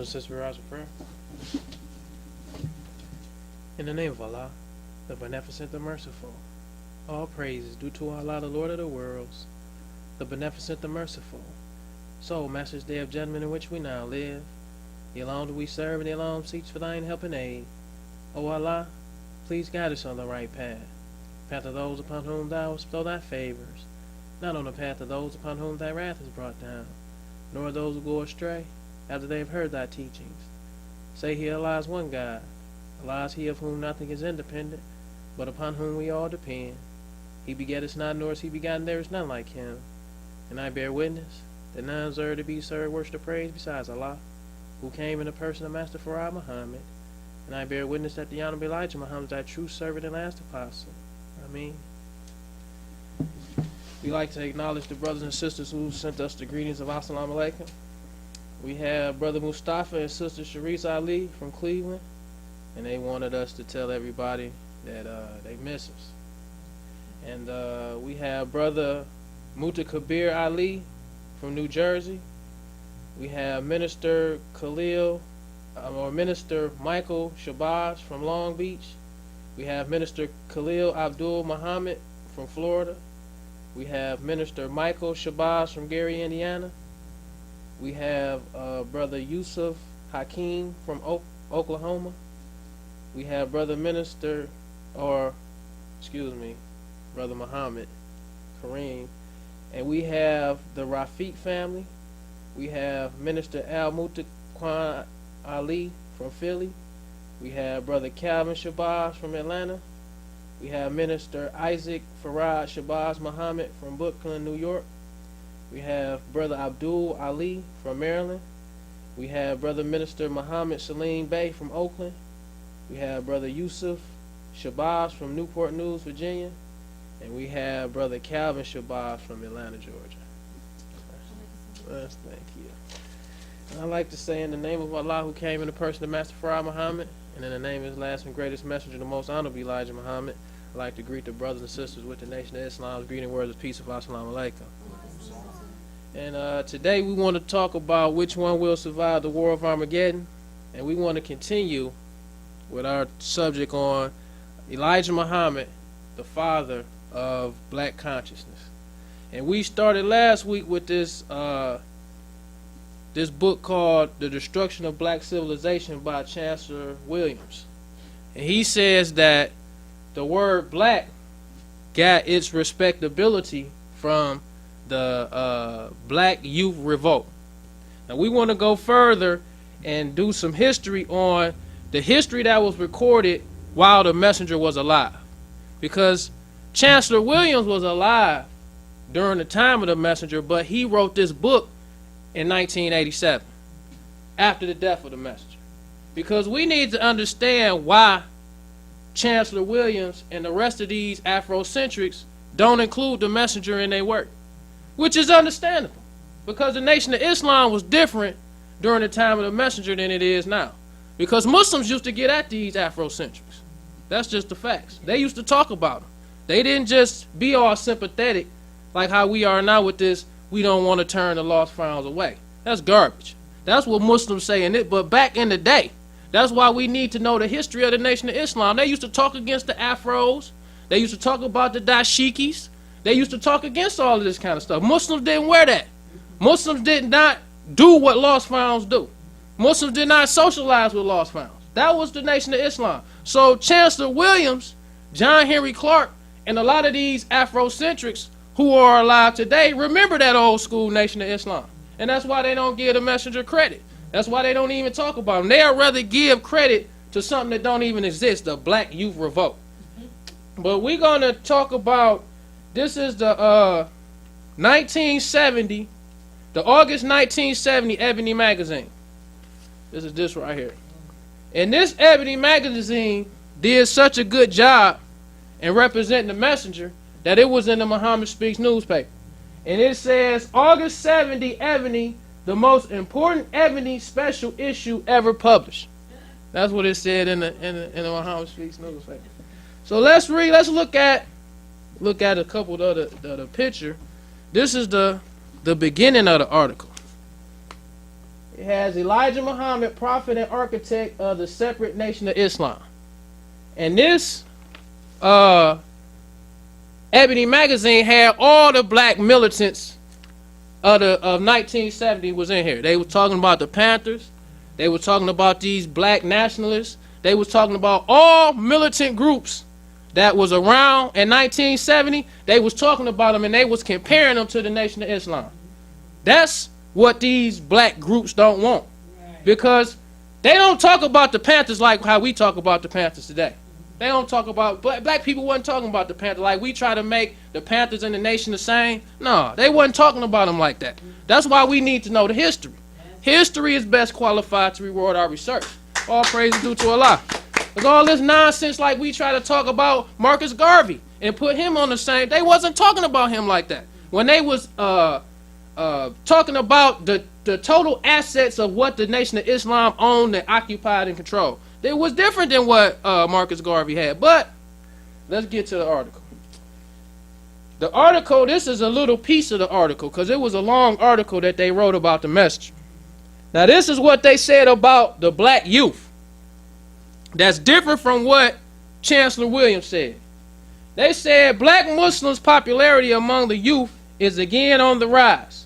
Since we rise in prayer. In the name of Allah, the Beneficent, the Merciful, all praise is due to Allah, the Lord of the worlds, the Beneficent, the Merciful. So, Master's Day of Judgment in which we now live, the alone do we serve, and the alone seeks for thine help and aid. O Allah, please guide us on the right path of those upon whom thou bestow thy favors, not on the path of those upon whom thy wrath is brought down, nor those who go astray after they have heard thy teachings. Say he Allah is one God. Allah is he of whom nothing is independent, but upon whom we all depend. He begetteth not, nor is he begotten, there is none like him. And I bear witness that none deserve to be served, worship, or praise besides Allah, who came in the person of Master Farah Muhammad. And I bear witness that the Honorable Elijah Muhammad is thy true servant and last apostle. Ameen. We like to acknowledge the brothers and sisters who sent us the greetings of Assalamu Alaikum. We have Brother Mustafa and Sister Sharice Ali from Cleveland, and they wanted us to tell everybody that they miss us. And we have Brother Muta Kabir Ali from New Jersey. We have Minister Khalil, or Minister Michael Shabazz from Long Beach. We have Minister Khalil Abdul Muhammad from Florida. We have Minister Michael Shabazz from Gary, Indiana. We have Brother Yusuf Hakeem from Oklahoma. We have Brother Muhammad Karim. And we have the Rafiq family. We have Minister Al Mutaqwan Ali from Philly. We have Brother Calvin Shabazz from Atlanta. We have Minister Isaac Farad Shabazz Muhammad from Brooklyn, New York. We have Brother Abdul Ali from Maryland. We have Brother Minister Muhammad Salim Bey from Oakland. We have Brother Yusuf Shabazz from Newport News, Virginia. And we have Brother Calvin Shabazz from Atlanta, Georgia. Yes, thank you. And I'd like to say in the name of Allah, who came in the person of Master Farah Muhammad, and in the name of his last and greatest messenger, the most honorable Elijah Muhammad, I'd like to greet the brothers and sisters with the Nation of Islam's greeting words of peace of Assalamu Alaikum. And today we want to talk about which one will survive the War of Armageddon. And we want to continue with our subject on Elijah Muhammad, the father of black consciousness. And we started last week with this this book called The Destruction of Black Civilization by Chancellor Williams. And he says that the word black got its respectability from the Black Youth Revolt. Now we want to go further and do some history on the history that was recorded while the messenger was alive. Because Chancellor Williams was alive during the time of the messenger, but he wrote this book in 1987, after the death of the messenger. Because we need to understand why Chancellor Williams and the rest of these Afrocentrics don't include the messenger in their work. Which is understandable, because the Nation of Islam was different during the time of the messenger than it is now. Because Muslims used to get at these Afrocentrics. That's just the facts. They used to talk about them. They didn't just be all sympathetic like how we are now with this, we don't want to turn the lost founds away. That's garbage. That's what Muslims say in it, but back in the day, that's why we need to know the history of the Nation of Islam. They used to talk against the Afros. They used to talk about the dashikis. They used to talk against all of this kind of stuff. Muslims didn't wear that. Muslims did not do what lost founds do. Muslims did not socialize with lost founds. That was the Nation of Islam. So Chancellor Williams, John Henry Clark, and a lot of these Afrocentrics who are alive today remember that old school Nation of Islam. And that's why they don't give the messenger credit. That's why they don't even talk about him. They'd rather give credit to something that don't even exist, the Black Youth Revolt. But we're going to talk about, this is the 1970, the August 1970 Ebony magazine. This is this right here. And this Ebony magazine did such a good job in representing the messenger that it was in the Muhammad Speaks newspaper. And it says, August 70 Ebony, the most important Ebony special issue ever published. That's what it said in the Muhammad Speaks newspaper. So let's read, let's look at a couple of the picture. This is the beginning of the article. It has Elijah Muhammad, prophet and architect of the separate nation of Islam. And this Ebony magazine had all the black militants of 1970 was in here. They were talking about the Panthers. They were talking about these black nationalists. They was talking about all militant groups that was around in 1970. They was talking about them and they was comparing them to the Nation of Islam. That's what these black groups don't want, because they don't talk about the Panthers like how we talk about the Panthers today. They don't talk about, black people wasn't talking about the Panthers like we try to make the Panthers and the Nation the same. No, they wasn't talking about them like that. That's why we need to know the history. History is best qualified to reward our research. All praise is due to Allah. Because all this nonsense like we try to talk about Marcus Garvey and put him on the same, they wasn't talking about him like that. When they was talking about the total assets of what the Nation of Islam owned and occupied and controlled, it was different than what Marcus Garvey had. But let's get to the article. The article, this is a little piece of the article because it was a long article that they wrote about the Messenger. Now this is what they said about the black youth. That's different from what Chancellor Williams said. They said black Muslims' popularity among the youth is again on the rise.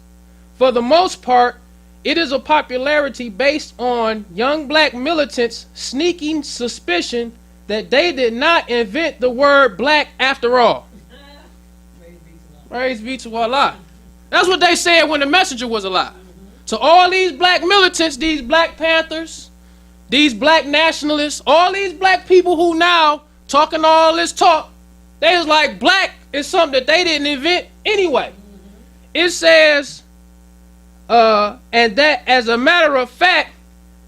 For the most part, it is a popularity based on young black militants' sneaking suspicion that they did not invent the word black after all. Praise be to Allah. That's what they said when the Messenger was alive. So all these black militants, these Black Panthers, these black nationalists, all these black people who now talking all this talk, they was like black is something that they didn't invent anyway. It says, and that as a matter of fact,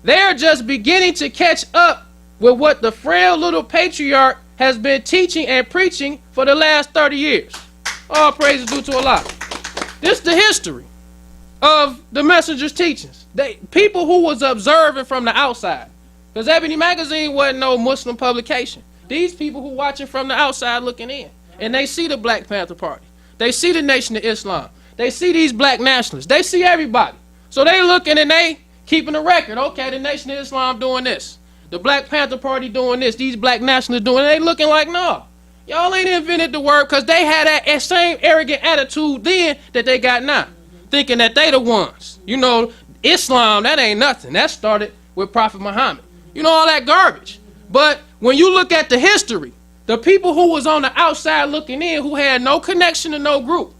they're just beginning to catch up with what the frail little patriarch has been teaching and preaching for the last 30 years. All praises due to Allah. This is the history of the Messenger's teachings. People who was observing from the outside. Because Ebony magazine wasn't no Muslim publication. These people who watching from the outside looking in. And they see the Black Panther Party. They see the Nation of Islam. They see these black nationalists. They see everybody. So they looking and they keeping a record. Okay, the Nation of Islam doing this. The Black Panther Party doing this. These black nationalists doing it. They looking like, no. Y'all ain't invented the word, because they had that same arrogant attitude then that they got now. Thinking that they the ones. You know, Islam, that ain't nothing. That started with Prophet Muhammad. You know, all that garbage. But when you look at the history, the people who was on the outside looking in, who had no connection to no group,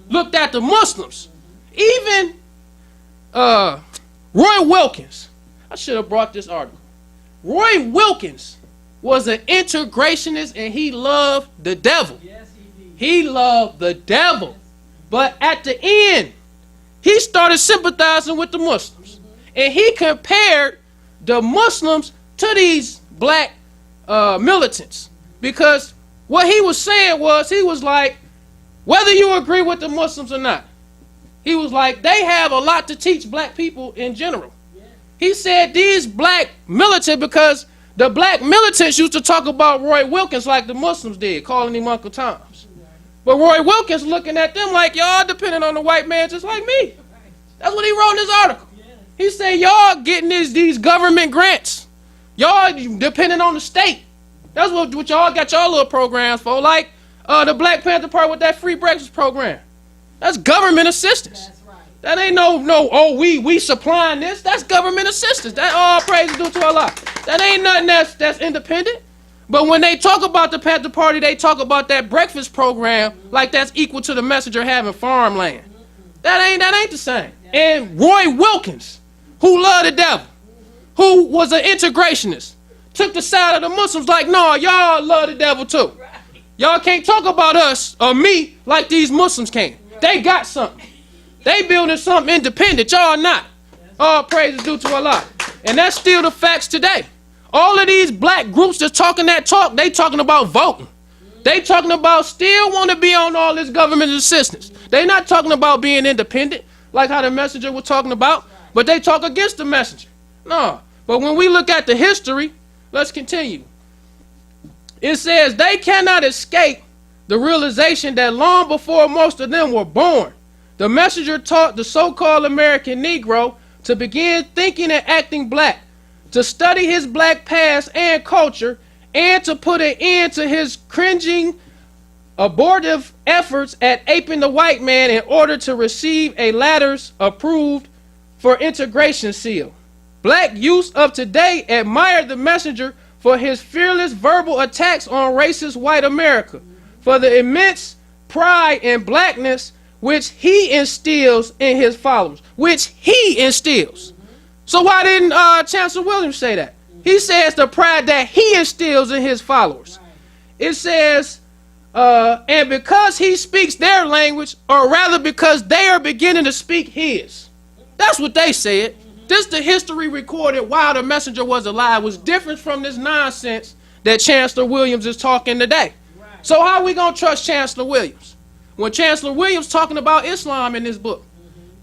looked at the Muslims. Even Roy Wilkins. I should have brought this article. Roy Wilkins was an integrationist and he loved the devil. Yes, he did. He loved the devil. But at the end, he started sympathizing with the Muslims. And he compared the Muslims to these black militants. Because what he was saying was, he was like, whether you agree with the Muslims or not, he was like, they have a lot to teach black people in general. Yeah. He said these black militants, because the black militants used to talk about Roy Wilkins like the Muslims did, calling him Uncle Tom's. Yeah. But Roy Wilkins looking at them like, y'all depending on the white man just like me. That's what he wrote in his article. Yeah. He said, y'all getting these government grants. Y'all depending on the state. That's what y'all got y'all little programs for, like the Black Panther Party with that free breakfast program. That's government assistance. That's right. That ain't no we supplying this. That's government assistance. That all praise due to Allah. That ain't nothing that's independent. But when they talk about the Panther Party, they talk about that breakfast program like that's equal to the Messenger having farmland. That ain't the same. And Roy Wilkins, who loved the devil, who was an integrationist, took the side of the Muslims like, no, y'all love the devil too. Y'all can't talk about us or me like these Muslims can. They got something. They building something independent. Y'all not. All praise is due to Allah. And that's still the facts today. All of these black groups that's talking that talk, they talking about voting. They talking about still want to be on all this government assistance. They not talking about being independent like how the Messenger was talking about, but they talk against the Messenger. No. But when we look at the history, let's continue. It says they cannot escape the realization that long before most of them were born, the Messenger taught the so-called American Negro to begin thinking and acting black, to study his black past and culture, and to put an end to his cringing, abortive efforts at aping the white man in order to receive a latter's approved for integration seal. Black youths of today admire the messenger for his fearless verbal attacks on racist white America, for the immense pride in blackness which he instills in his followers, which he instills. So why didn't Chancellor Williams say that? He says the pride that he instills in his followers. It says, and because he speaks their language, or rather because they are beginning to speak his. That's what they said. This the history recorded while the messenger was alive was different from this nonsense that Chancellor Williams is talking today. So how are we going to trust Chancellor Williams when Chancellor Williams talking about Islam in this book?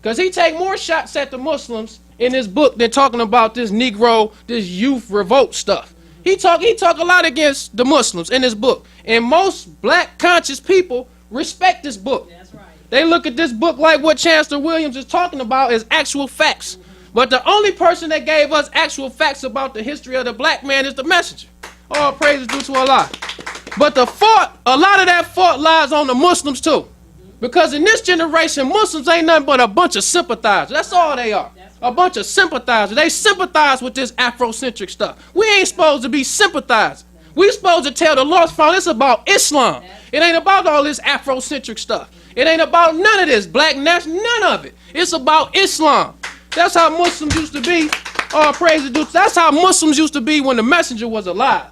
Because he take more shots at the Muslims in this book than talking about this Negro, this youth revolt stuff. He talk a lot against the Muslims in this book. And most black conscious people respect this book. That's right. They look at this book like what Chancellor Williams is talking about is actual facts. But the only person that gave us actual facts about the history of the black man is the messenger. All praise is due to Allah. But the fault, a lot of that fault lies on the Muslims too. Because in this generation, Muslims ain't nothing but a bunch of sympathizers. That's all they are. A bunch of sympathizers. They sympathize with this Afrocentric stuff. We ain't supposed to be sympathizing. We supposed to tell the lost found it's about Islam. It ain't about all this Afrocentric stuff. It ain't about none of this black national, none of it. It's about Islam. That's how Muslims used to be. All praise to do. That's how Muslims used to be when the messenger was alive.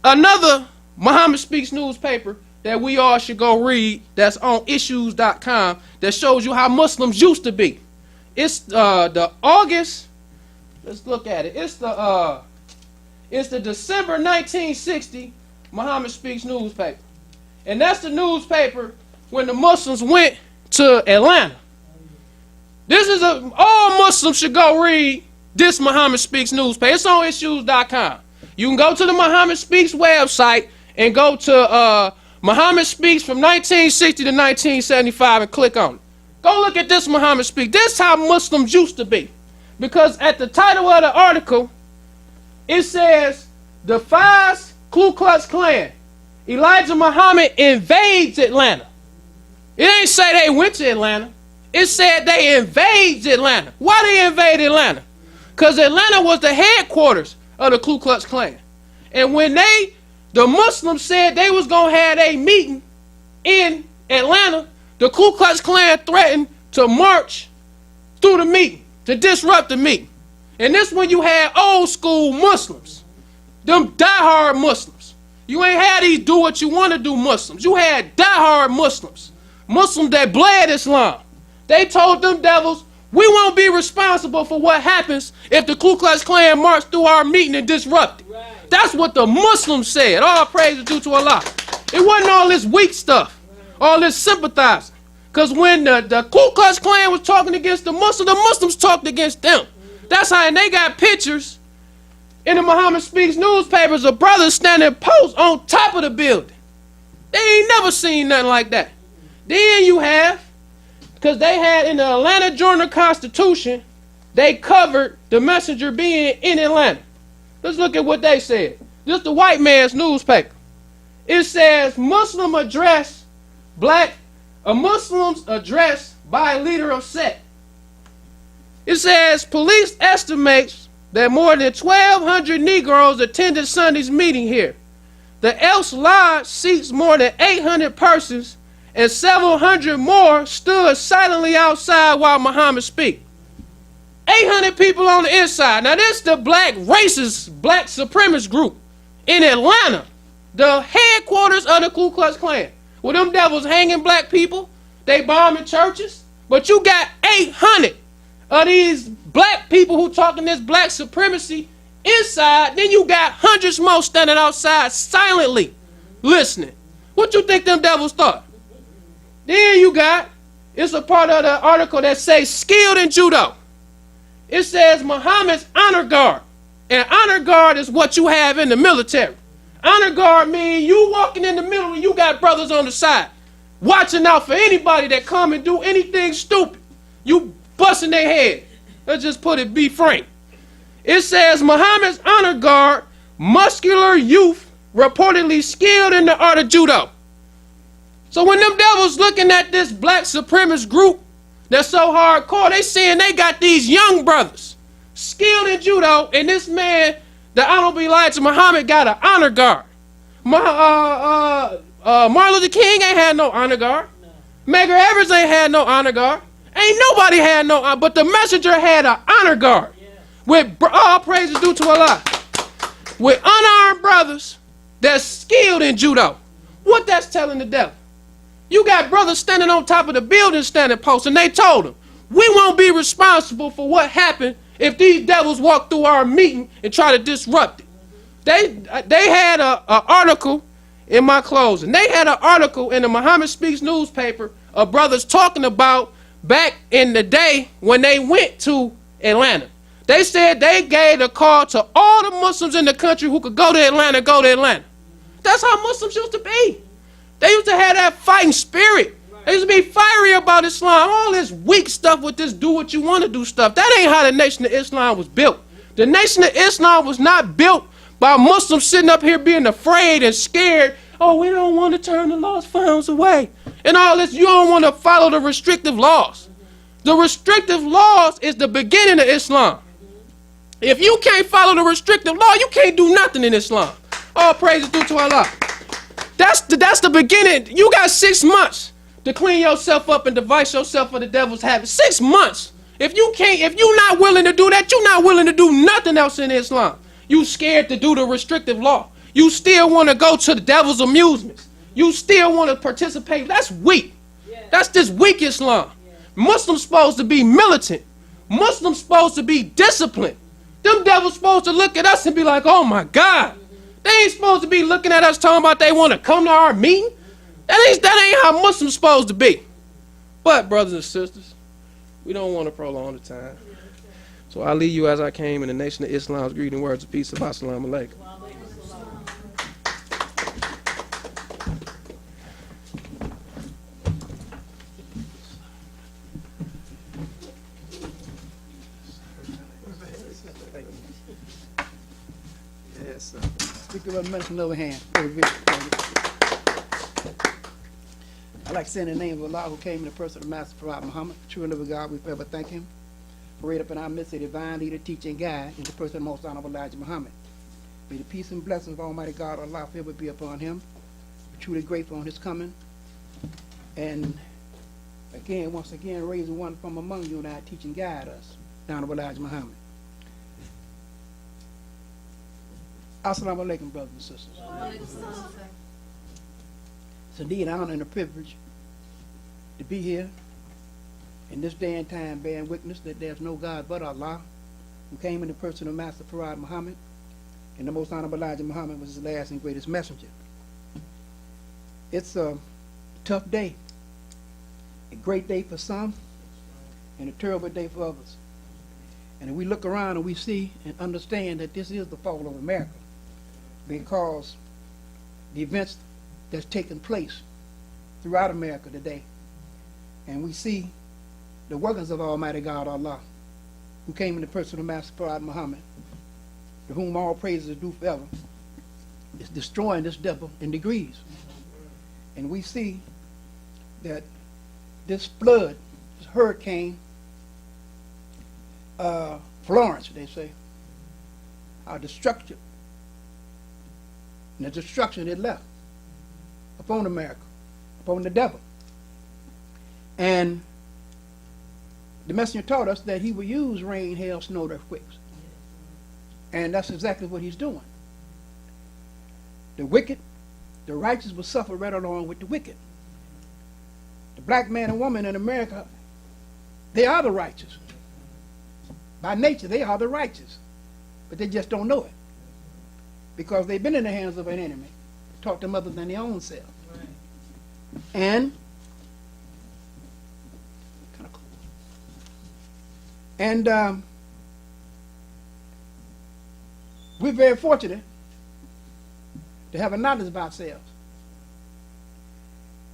Another Muhammad Speaks newspaper that we all should go read that's on issues.com that shows you how Muslims used to be. It's the August, let's look at it. It's the December 1960 Muhammad Speaks newspaper. And that's the newspaper when the Muslims went to Atlanta. All Muslims should go read this Muhammad Speaks newspaper. It's on issues.com. You can go to the Muhammad Speaks website and go to Muhammad Speaks from 1960 to 1975 and click on it. Go look at this Muhammad Speaks. This is how Muslims used to be. Because at the title of the article, it says, defies Ku Klux Klan. Elijah Muhammad invades Atlanta. It ain't say they went to Atlanta. It said they invades Atlanta. Why they invade Atlanta? Because Atlanta was the headquarters of the Ku Klux Klan. And when the Muslims said they was going to have a meeting in Atlanta, the Ku Klux Klan threatened to march through the meeting, to disrupt the meeting. And this when you had old school Muslims, them diehard Muslims. You ain't had these do what you want to do Muslims. You had diehard Muslims, Muslims that bled Islam. They told them devils, we won't be responsible for what happens if the Ku Klux Klan march through our meeting and disrupt it. Right. That's what the Muslims said. All praise is due to Allah. It wasn't all this weak stuff, all this sympathizing. Because when the Ku Klux Klan was talking against the Muslims talked against them. That's how, and they got pictures in the Muhammad Speaks newspapers of brothers standing post on top of the building. They ain't never seen nothing like that. Then you have, because they had in the Atlanta Journal-Constitution, they covered the messenger being in Atlanta. Let's look at what they said. This is the white man's newspaper. It says, a Muslim's address by a leader of sect. It says, police estimates that more than 1,200 Negroes attended Sunday's meeting here. The Elks Lodge seats more than 800 persons, and several hundred more stood silently outside while Muhammad speak. 800 people on the inside. Now this the black racist, black supremacist group in Atlanta, the headquarters of the Ku Klux Klan. With them devils hanging black people, they bombing churches, but you got 800 of these black people who talking this black supremacy inside, then you got hundreds more standing outside silently listening. What you think them devils thought? Then you got, it's a part of the article that says skilled in judo. It says Muhammad's honor guard. And honor guard is what you have in the military. Honor guard means you walking in the middle and you got brothers on the side watching out for anybody that come and do anything stupid. You busting their head. Let's just be frank. It says Muhammad's honor guard, muscular youth, reportedly skilled in the art of judo. So when them devils looking at this black supremacist group that's so hardcore, they saying they got these young brothers skilled in judo, and this man, the Honorable Elijah Muhammad, got an honor guard. Martin Luther King ain't had no honor guard. No. Medgar Evers ain't had no honor guard. Ain't nobody had no honor, but the messenger had an honor guard. Yeah. With all praises due to Allah. With unarmed brothers that's skilled in judo. What that's telling the devil? You got brothers standing on top of the building standing posts, and they told them, we won't be responsible for what happened if these devils walk through our meeting and try to disrupt it. They had an article in my closing. They had an article in the Muhammad Speaks newspaper of brothers talking about back in the day when they went to Atlanta. They said they gave a call to all the Muslims in the country who could go to Atlanta, go to Atlanta. That's how Muslims used to be. They used to have that fighting spirit. They used to be fiery about Islam. All this weak stuff with this do what you want to do stuff. That ain't how the Nation of Islam was built. The Nation of Islam was not built by Muslims sitting up here being afraid and scared. Oh, we don't want to turn the lost founds away. And all this, you don't want to follow the restrictive laws. The restrictive laws is the beginning of Islam. If you can't follow the restrictive law, you can't do nothing in Islam. All praises due to Allah. That's the beginning. You got 6 months to clean yourself up and device yourself for the devil's habit. 6 months. If you're not willing to do that, you're not willing to do nothing else in Islam. You scared to do the restrictive law. You still want to go to the devil's amusements. You still want to participate. That's weak. That's just weak Islam. Muslims supposed to be militant. Muslims supposed to be disciplined. Them devils supposed to look at us and be like, oh my God. They ain't supposed to be looking at us talking about they want to come to our meeting. That ain't how Muslims supposed to be. But, brothers and sisters, we don't want to prolong the time. So I leave you as I came in the Nation of Islam's greeting words of peace. Assalamu alaikum. Yes, sir. Speaker of the mention over hand. I'd like to say in the name of Allah who came in the person of Master Prophet Muhammad, true and living God, we forever thank him. Parade up in our midst a divine leader, teacher, and guide in the person of the most honorable Elijah Muhammad. May the peace and blessings of Almighty God, Allah, forever be upon him. We're truly grateful on his coming. And again, once again, raising one from among you and I, teach and guide us, the Honorable Elijah Muhammad. Assalamu alaikum, brothers and sisters. It's indeed an honor and a privilege to be here in this day and time, bearing witness that there's no God but Allah, who came in the person of Master Prophet Muhammad, and the most honorable Elijah Muhammad was his last and greatest messenger. It's a tough day, a great day for some, and a terrible day for others. And if we look around and we see and understand that this is the fall of America, because the events that's taking place throughout America today, and we see the workings of Almighty God Allah, who came in the person of Master Prophet Muhammad, to whom all praises are due forever, is destroying this devil in degrees. And we see that this flood, this hurricane, Florence, they say, how destructive, and the destruction it left upon America, upon the devil. And the messenger taught us that he would use rain, hail, snow, earthquakes. And that's exactly what he's doing. The wicked, the righteous will suffer right along with the wicked. The black man and woman in America, they are the righteous. By nature, they are the righteous. But they just don't know it. Because they've been in the hands of an enemy, taught them other than their own self. And we're very fortunate to have a knowledge of ourselves.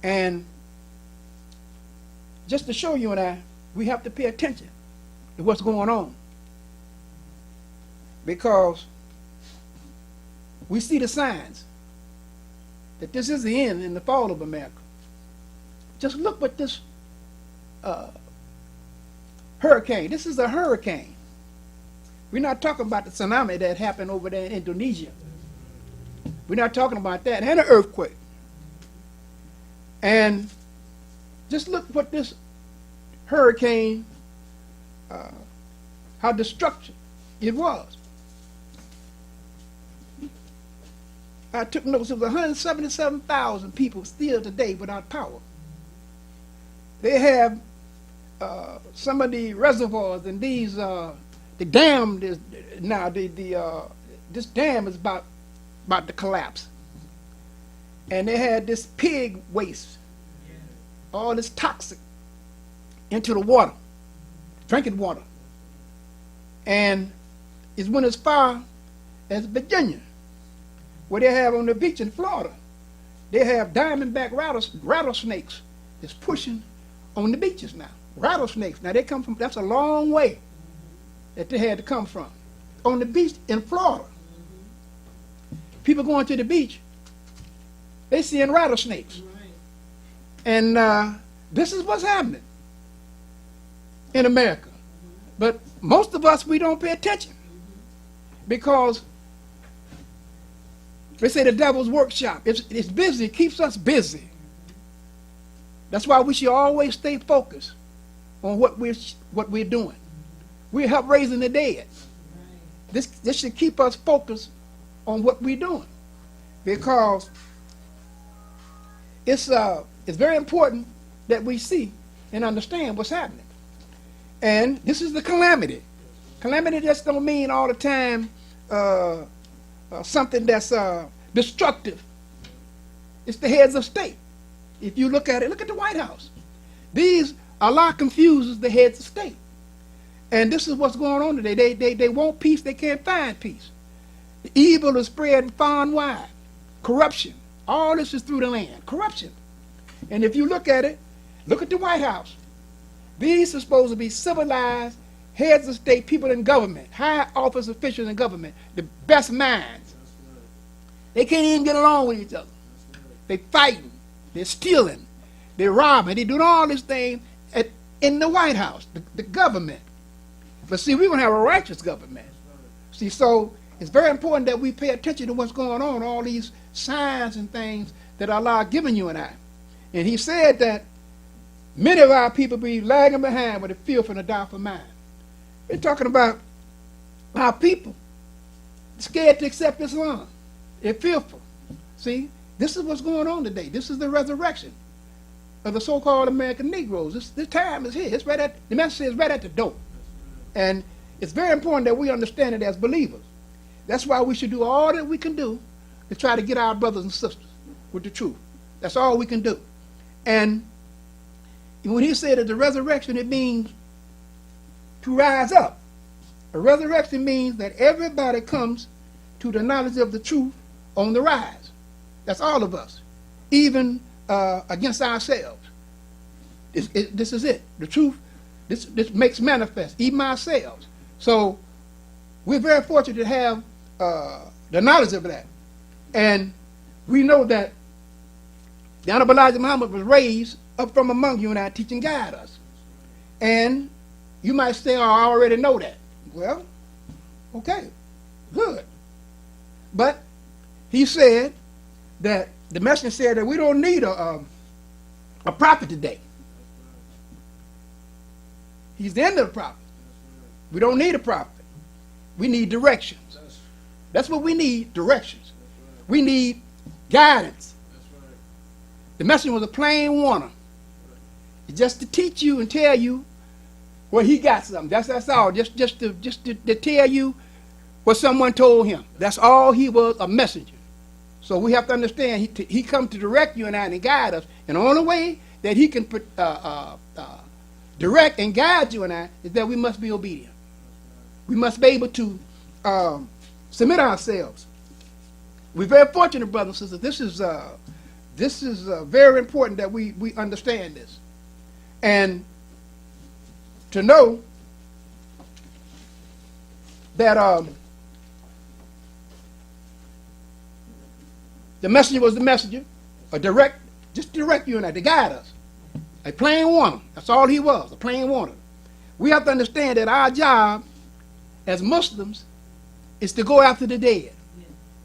And just to show you and I, we have to pay attention to what's going on. Because we see the signs that this is the end and the fall of America. Just look what this hurricane, this is a hurricane. We're not talking about the tsunami that happened over there in Indonesia. We're not talking about that, and an earthquake. And just look what this hurricane, how destructive it was. I took notes, it was 177,000 people still today without power. They have some of the reservoirs and these, the dam is now, this dam is about to collapse. And they had this pig waste, all this toxic into the water, drinking water. And it went as far as Virginia, where they have on the beach in Florida, they have diamondback rattlesnakes that's pushing on the beaches now. Rattlesnakes. Now they come from, that's a long way that they had to come from. On the beach in Florida, people going to the beach, they seeing rattlesnakes. And this is what's happening in America. But most of us, we don't pay attention because they say the devil's workshop. It's busy. It keeps us busy. That's why we should always stay focused on what we're doing. We help raising the dead. This should keep us focused on what we're doing, because it's very important that we see and understand what's happening. And this is the calamity. Calamity just don't mean all the time something that's destructive. It's the heads of state. If you look at it, look at the White House. Allah confuses the heads of state. And this is what's going on today. They want peace, they can't find peace. The evil is spreading far and wide. Corruption. All this is through the land. Corruption. And if you look at it, look at the White House. These are supposed to be civilized heads of state, people in government, high office officials in government, the best minds. They can't even get along with each other. They fighting, they're stealing, they're robbing, they're doing all this thing in the White House, the government. But see, we're going to have a righteous government. See, so it's very important that we pay attention to what's going on, all these signs and things that Allah has given you and I. And he said that many of our people be lagging behind with a filth and a doubtful mind. We're talking about our people scared to accept Islam. They're fearful. See, this is what's going on today. This is the resurrection of the so-called American Negroes. This time is here. It's right at, the message is right at the door. And it's very important that we understand it as believers. That's why we should do all that we can do to try to get our brothers and sisters with the truth. That's all we can do. And when he said that the resurrection, it means to rise up. A resurrection means that everybody comes to the knowledge of the truth on the rise. That's all of us, even against ourselves. This is it. The truth, this makes manifest, even ourselves. So we're very fortunate to have the knowledge of that. And we know that the Honorable Elijah Muhammad was raised up from among you and I, teach and guide us. And you might say, oh, I already know that. Well, okay, good. But he said that the messenger said that we don't need a prophet today. He's the end of the prophet. We don't need a prophet. We need directions. That's what we need, directions. We need guidance. The messenger was a plain warner. It's just to teach you and tell you where he got something. That's all. Just to tell you what someone told him. That's all he was, a messenger. So we have to understand he come to direct you and I and guide us. And the only way that he can direct and guide you and I is that we must be obedient. We must be able to submit ourselves. We're very fortunate, brothers and sisters. This is very important that we understand this. And to know that the messenger was the messenger, just direct you and I, to guide us. A plain warner. That's all he was, a plain warner. We have to understand that our job as Muslims is to go after the dead.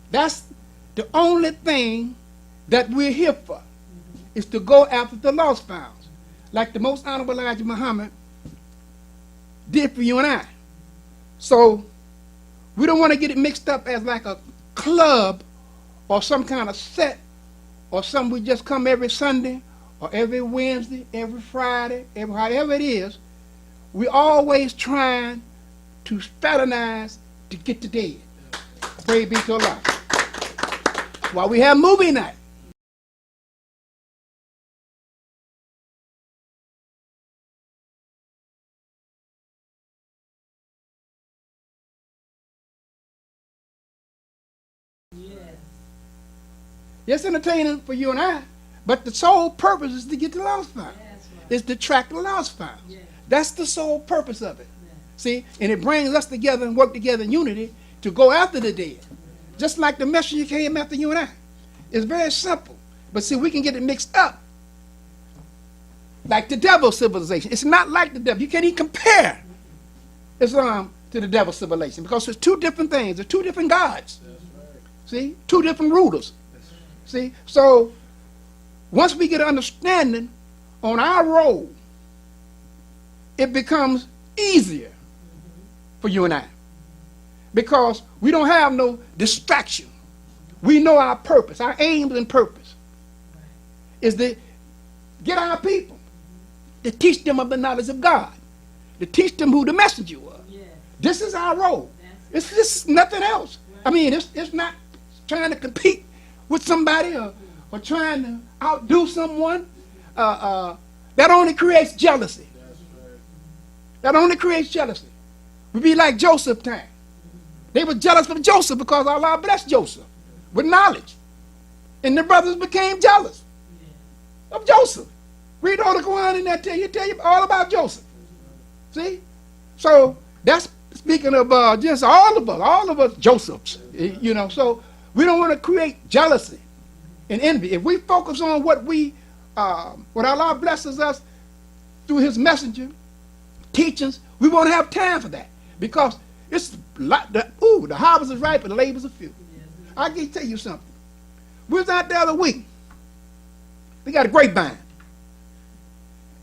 That's the only thing that we're here for, is to go after the lost found, like the most honorable Elijah Muhammad did for you and I. So we don't want to get it mixed up as like a club or some kind of set or something we just come every Sunday or every Wednesday, every Friday, however it is. We're always trying to fraternize to get the dead. Praise be to Allah. While we have movie night. Yes, entertaining for you and I, but the sole purpose is to get the lost found. Is to track the lost found. That's the sole purpose of it. See, and it brings us together and work together in unity to go after the dead. Just like the messenger came after you and I. It's very simple. But see, we can get it mixed up. Like the devil's civilization. It's not like the devil. You can't even compare Islam to the devil's civilization because it's two different things. They're two different gods. See? Two different rulers. See? So, once we get an understanding on our role, it becomes easier for you and I. Because we don't have no distraction. We know our purpose, our aims and purpose is to get our people, to teach them of the knowledge of God, to teach them who the messenger was. This is our role. This is nothing else. I mean, it's not trying to compete with somebody or trying to outdo someone. That only creates jealousy. That only creates jealousy. We'd be like Joseph time. They were jealous of Joseph because Allah blessed Joseph with knowledge. And the brothers became jealous of Joseph. Read all the Quran in that, tell you all about Joseph. See? So that's speaking of just all of us Josephs. You know, so we don't want to create jealousy and envy. If we focus on what Allah blesses us through his messenger, teachings, we won't have time for that. Because it's like the harvest is ripe and the labors are few. I can tell you something. We was out there the other week. We got a grapevine.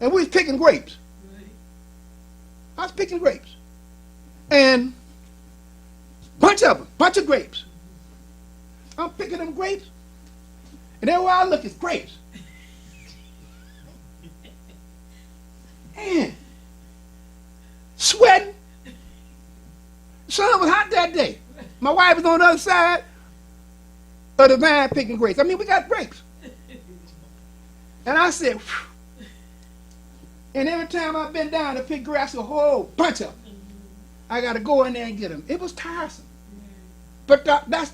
And we was picking grapes. I was picking grapes. And bunch of grapes. I'm picking them grapes. And everywhere I look, it's grapes. And sweating. The sun was hot that day. My wife was on the other side of the vine picking grapes. I mean, we got grapes. And I said, whew. And every time I've been down to pick grapes, a whole bunch of them. I got to go in there and get them. It was tiresome. But that's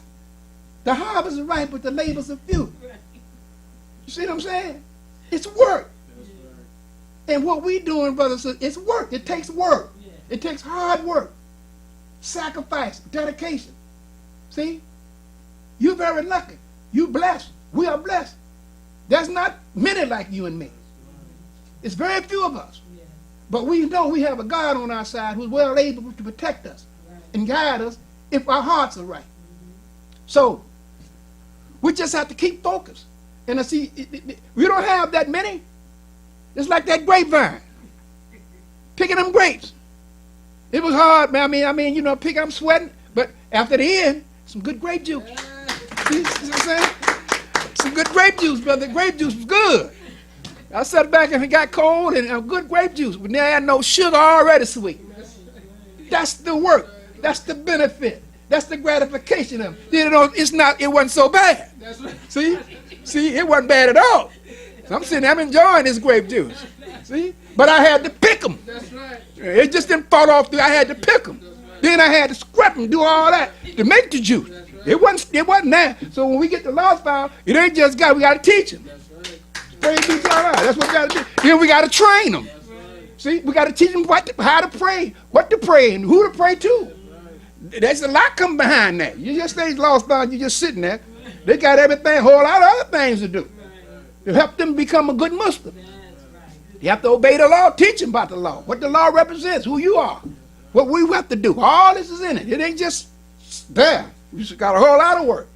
the harvest is ripe, but the labors are few. You see what I'm saying? It's work. And what we doing, brothers, it's work. It takes work. It takes hard work. Sacrifice, dedication. See? You're very lucky. You blessed. We are blessed. There's not many like you and me. It's very few of us. But we know we have a God on our side who's well able to protect us and guide us if our hearts are right. So, we just have to keep focused. And see, we don't have that many. It's like that grapevine. Picking them grapes. It was hard, man. I mean, you know, I'm sweating. But after the end, some good grape juice. See what I'm saying? Some good grape juice, brother. Grape juice was good. I sat back and it got cold and good grape juice. But there had no sugar, already sweet. That's the work. That's the benefit. That's the gratification of it. You know, it wasn't so bad. See, it wasn't bad at all. So I'm sitting there, I'm enjoying this grape juice. See? But I had to pick them. That's right. It just didn't fall off. I had to pick them. Right. Then I had to scrap them, do all that to make the juice. Right. It wasn't that. So when we get the lost file, it ain't just God. We got to teach them. That's right. Praise be to Allah. That's what we got to do. Then we got to train them. Right. See, we got to teach them how to pray, what to pray, and who to pray to. Right. There's a lot come behind that. You just ain't lost bound, you just sitting there. They got everything, a whole lot of other things to do to help them become a good Muslim. You have to obey the law, teach them about the law, what the law represents, who you are, what we have to do. All this is in it. It ain't just there. You just got a whole lot of work.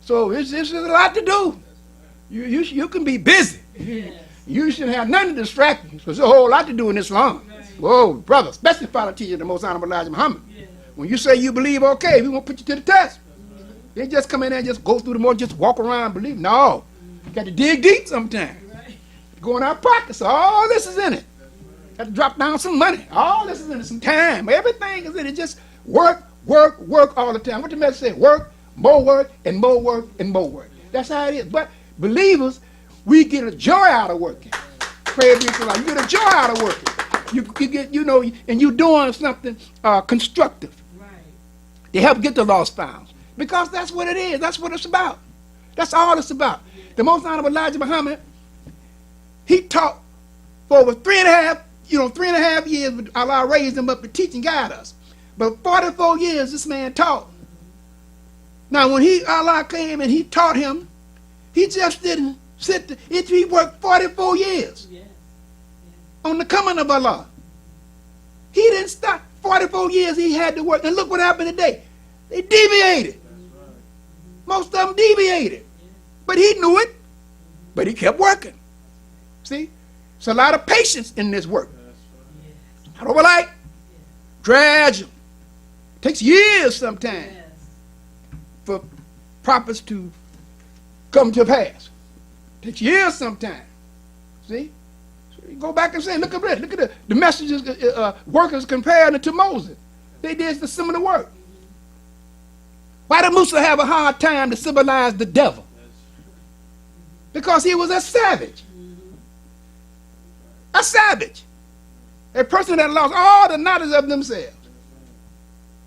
So it's a lot to do. You can be busy. You should have nothing to distract you. So there's a whole lot to do in Islam. Whoa, brother, especially follow teacher the most honorable Elijah Muhammad. When you say you believe, okay, we won't put you to the test. They just come in there and just go through the morning, just walk around, believe. No, you got to dig deep sometimes. Go in our pockets. All this is in it. Got to drop down some money. All this is in it. Some time. Everything is in it. Just work, work, work all the time. What the message say? Work, and more work, and more work. That's how it is. But believers, we get a joy out of working. Praise be to God. You get a joy out of working. You get, and you're doing something constructive. Right. To help get the lost found. Because that's what it is. That's what it's about. That's all it's about. The most honorable Elijah Muhammad, he taught for over 3.5 years. Allah raised him up to teach and guide us. But 44 years this man taught. Now when Allah came and he taught him, he just didn't sit there. He worked 44 years on the coming of Allah. He didn't stop. 44 years he had to work. And look what happened today. They deviated. Most of them deviated. But he knew it. But he kept working. See? It's a lot of patience in this work. I don't like gradual. It takes years sometimes for prophets to come to pass. It takes years sometimes. See? So you go back and say, look at this. Look at the messages, workers compared to Moses. They did the similar work. Why did Musa have a hard time to civilize the devil? Because he was a savage. A savage. A person that lost all the knowledge of themselves.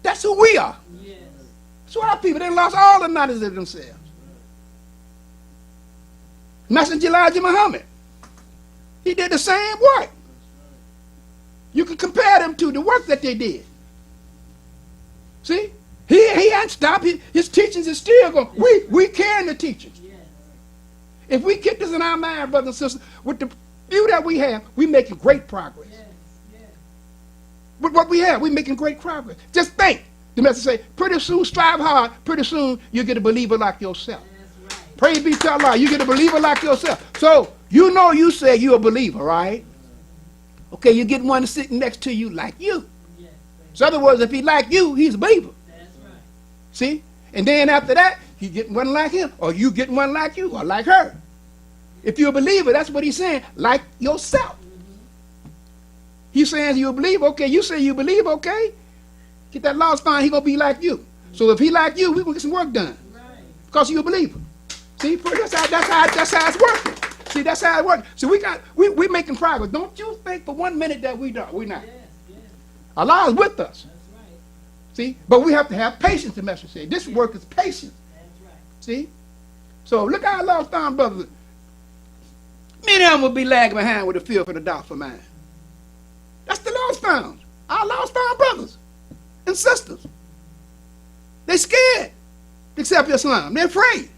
That's who we are. So our people, they lost all the knowledge of themselves. Messenger Elijah Muhammad, he did the same work. You can compare them to the work that they did. See? He hadn't stopped. His teachings is still going. We carrying the teachings. If we keep this in our mind, brothers and sisters, with the few that we have, we're making great progress. With what we have, we're making great progress. Just think. The message say, pretty soon, strive hard, pretty soon you get a believer like yourself. Right. Praise be to Allah, you get a believer like yourself. So, you say you're a believer, right? Okay, you get one sitting next to you like you. So, in other words, if he like you, he's a believer. That's right. See? And then after that, he get one like him, or you get one like you, or like her. If you're a believer, that's what he's saying, like yourself. He's saying you're a believer, okay, you say you believe, okay. Get that lost find, he gonna be like you. So if he like you, we gonna get some work done. Right. Because you're a believer. See, that's how it's working. See, that's how it works. So we making progress. Don't you think for 1 minute that we're not. Yes. Allah is with us. That's right. See, but we have to have patience, the message said. This work is patience. That's right. See? So look how lost found brothers. Many of them will be lagging behind with the fear for the doubtful mind. That's the lost found. Our lost found brothers and sisters. They're scared to accept Islam. They're afraid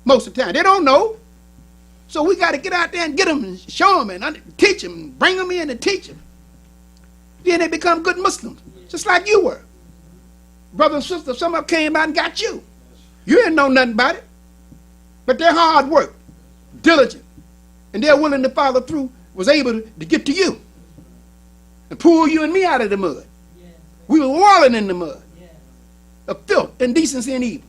most of the time. They don't know. So we got to get out there and get them and show them and teach them and bring them in and teach them. Then they become good Muslims, just like you were. Brother and sister, some of them came out and got you. You didn't know nothing about it. But their hard work, diligent, and they're willing to follow through, was able to get to you and pull you and me out of the mud. We were walling in the mud of filth, indecency, and evil.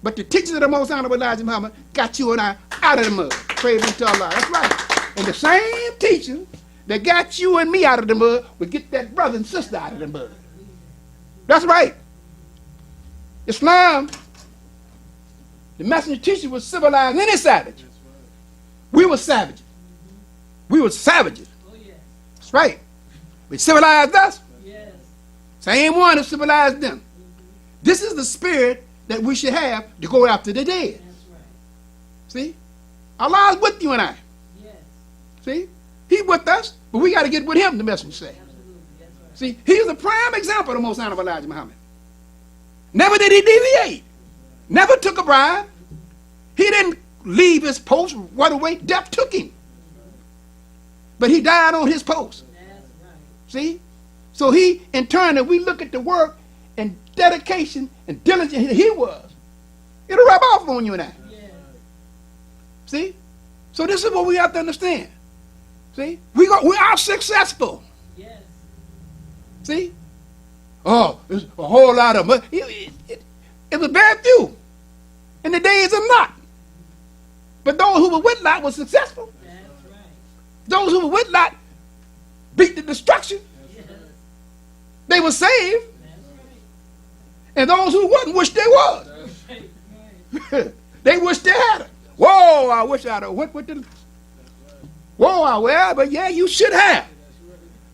But the teachings of the most honorable Elijah Muhammad got you and I out of the mud. Praise be to Allah. That's right. And the same teaching that got you and me out of the mud will get that brother and sister out of the mud. That's right. Islam, the messenger teacher was civilized any savage. We were savages. We were savages. That's right. But civilized us. Same one that civilized them. This is the spirit that we should have to go after the dead. That's right. See? Allah is with you and I. Yes. See? He's with us, but we got to get with him, the messenger say. Absolutely. That's right. See? He's a prime example of the most honorable Elijah Muhammad. Never did he deviate. Never took a bribe. He didn't leave his post right away. Death took him. But he died on his post. See? So he, in turn, if we look at the work and dedication and diligence he was, it'll rub off on you and I. See? So this is what we have to understand. See? We are successful. See? Oh, there's a whole lot of money. It was very few. And the days are not. But those who were with Lot were successful. Those who were with Lot beat the destruction. They were saved. And those who wasn't wish they was. They wish they had it. Whoa, I wish I'd have went with them. Whoa, well, but yeah, you should have.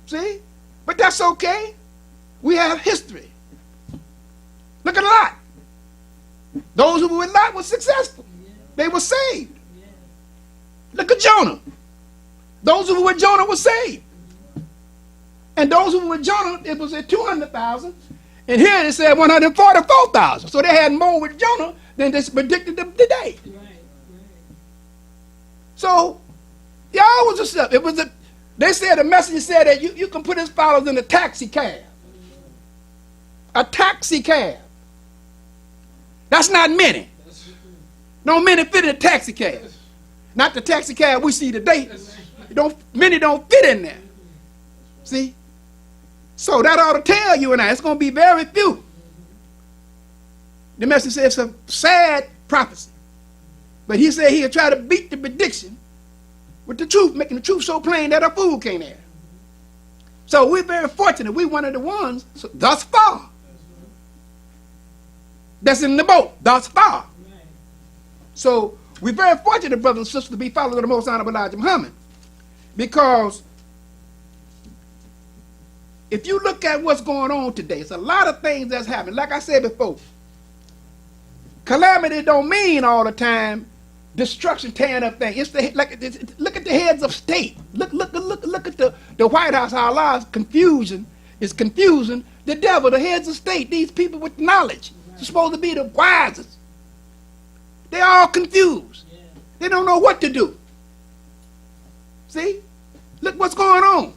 See? But that's okay. We have history. Look at Lot. Those who were with Lot were successful. They were saved. Look at Jonah. Those who were with Jonah were saved. And those who were with Jonah, it was at 200,000. And here it said 144,000. So they had more with Jonah than they predicted them today. So, y'all was a step. They said, the messenger said that you can put his followers in a taxi cab. A taxi cab. That's not many. No many fit in a taxi cab. Not the taxi cab we see today. Many don't fit in there. See? So that ought to tell you and I, it's going to be very few. The messenger said it's a sad prophecy. But he said he'll try to beat the prediction with the truth, making the truth so plain that a fool can't hear. So we're very fortunate. We're one of the ones thus far that's in the boat, thus far. So we're very fortunate, brothers and sisters, to be followers of the Most Honorable Elijah Muhammad. Because if you look at what's going on today, it's a lot of things that's happening. Like I said before, calamity don't mean all the time destruction, tearing up things. Look at the heads of state. Look at the White House, how a lot of confusion is confusing the devil, the heads of state, these people with knowledge. They're supposed to be the wisest. They're all confused. They don't know what to do. See? Look what's going on.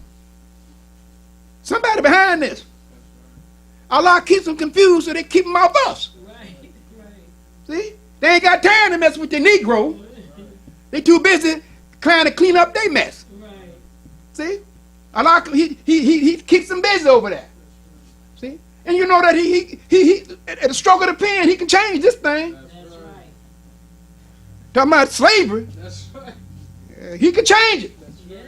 Somebody behind this. Allah keeps them confused so they keep them off us. See? They ain't got time to mess with the Negro. They too busy trying to clean up their mess. See? Allah, he keeps them busy over there. See? And you know that he at a stroke of the pen, he can change this thing. That's right. Talking about slavery. That's right. He can change it. Yes.